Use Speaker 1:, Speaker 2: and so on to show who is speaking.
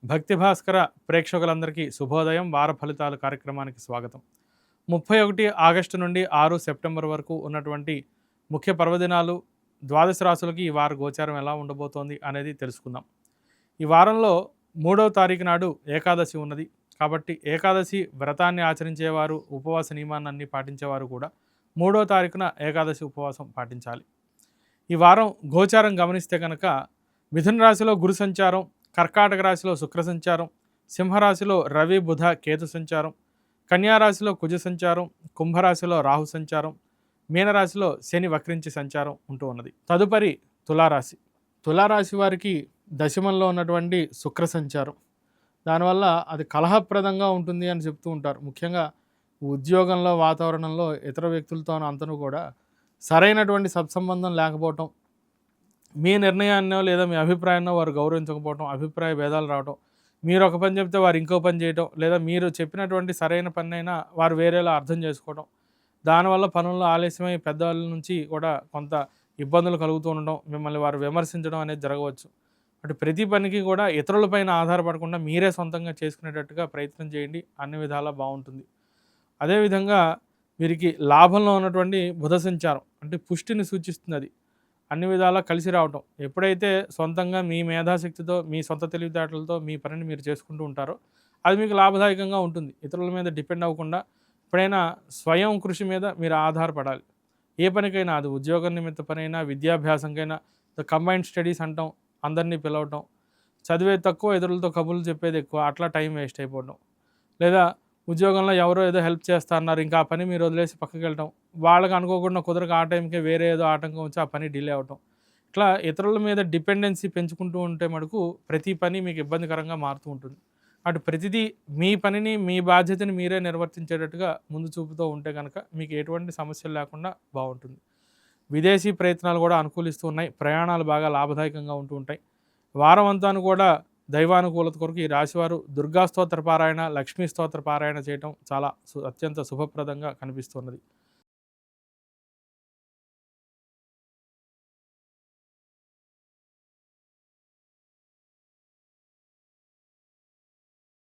Speaker 1: భక్తి భాస్కర ప్రేక్షకులందరికీ శుభోదయం. వార ఫలితాలు కార్యక్రమానికి స్వాగతం. 31 ఆగస్టు నుండి 6 సెప్టెంబర్ వరకు ఉన్నటువంటి ముఖ్య పర్వదినాలు, ద్వాదశ రాశులకి ఈ వార గోచారం ఎలా ఉండబోతోంది అనేది తెలుసుకుందాం. ఈ వారంలో 3వ తారీఖు నాడు ఏకాదశి ఉన్నది. కాబట్టి ఏకాదశి వ్రతాన్ని ఆచరించేవారు, ఉపవాస నియమాన్ని పాటించేవారు కూడా 3వ తారీఖున ఏకాదశి ఉపవాసం పాటించాలి. ఈ వారం గోచారం గమనిస్తే కనుక మిథున రాశిలో గురు సంచారం, కర్కాటక రాశిలో శుక్ర సంచారం, సింహరాశిలో రవి బుధ కేతు సంచారం, కన్యారాశిలో కుజ సంచారం, కుంభరాశిలో రాహు సంచారం, మీనరాశిలో శని వక్రించి సంచారం ఉంటూ ఉన్నది. తదుపరి తులారాశి. తులారాశి వారికి దశమంలో ఉన్నటువంటి శుక్ర సంచారం, దానివల్ల అది కలహప్రదంగా ఉంటుంది అని చెప్తూ ఉంటారు. ముఖ్యంగా ఉద్యోగంలో, వాతావరణంలో ఇతర వ్యక్తులతో అంతను కూడా సరైనటువంటి సత్సంబంధం లేకపోవటం, మీ నిర్ణయాన్నో లేదా మీ అభిప్రాయాన్నో వారు గౌరవించకపోవటం, అభిప్రాయ భేదాలు రావటం, మీరు ఒక పని చెప్తే వారు ఇంకో పని చేయటం, లేదా మీరు చెప్పినటువంటి సరైన పనైనా వారు వేరేలా అర్థం చేసుకోవడం, దానివల్ల పనుల్లో ఆలస్యమై పెద్దవాళ్ళ నుంచి కూడా కొంత ఇబ్బందులు కలుగుతూ ఉండడం, మిమ్మల్ని వారు విమర్శించడం అనేది జరగవచ్చు. అటు ప్రతి పనికి కూడా ఇతరులపైన ఆధారపడకుండా మీరే సొంతంగా చేసుకునేటట్టుగా ప్రయత్నం చేయండి, అన్ని విధాలా బాగుంటుంది. అదేవిధంగా వీరికి లాభంలో ఉన్నటువంటి బుధ సంచారం అంటే పుష్టిని సూచిస్తుంది. అది అన్ని విధాలా కలిసి రావటం. ఎప్పుడైతే సొంతంగా మీ మేధాశక్తితో, మీ సొంత తెలివితేటలతో మీ పనిని మీరు చేసుకుంటూ ఉంటారో అది మీకు లాభదాయకంగా ఉంటుంది. ఇతరుల మీద డిపెండ్ అవ్వకుండా ఎప్పుడైనా స్వయం కృషి మీద మీరు ఆధారపడాలి. ఏ పనికైనా, అది ఉద్యోగం నిమిత్త పనైనా, విద్యాభ్యాసంకైనా, కంబైన్డ్ స్టడీస్ అంటాం, అందరినీ పిలవటం, చదివేది తక్కువ, ఇతరులతో కబుర్లు చెప్పేది ఎక్కువ, అట్లా టైం వేస్ట్ అయిపోవడం, లేదా ఉద్యోగంలో ఎవరో ఏదో హెల్ప్ చేస్తా అన్నారు, ఇంకా ఆ పని మీరు వదిలేసి పక్కకి వెళ్ళటం, వాళ్ళకి అనుకోకుండా కుదరక ఆ టైంకే వేరే ఏదో ఆటంకం వచ్చి ఆ పని డిలే అవటం, ఇట్లా ఇతరుల మీద డిపెండెన్సీ పెంచుకుంటూ ఉంటే మటుకు ప్రతి పని మీకు ఇబ్బందికరంగా మారుతూ ఉంటుంది. అటు ప్రతిదీ మీ పనిని, మీ బాధ్యతని మీరే నిర్వర్తించేటట్టుగా ముందు చూపుతూ ఉంటే కనుక మీకు ఎటువంటి సమస్యలు లేకుండా బాగుంటుంది. విదేశీ ప్రయత్నాలు కూడా అనుకూలిస్తూ ఉన్నాయి. ప్రయాణాలు బాగా లాభదాయకంగా ఉంటూ ఉంటాయి. వారం అంతాను కూడా దైవానుకూలత కొరకు ఈ రాశివారు దుర్గా స్తోత్ర పారాయణ, లక్ష్మీ స్తోత్ర పారాయణ చేయటం చాలా అత్యంత శుభప్రదంగా కనిపిస్తున్నది.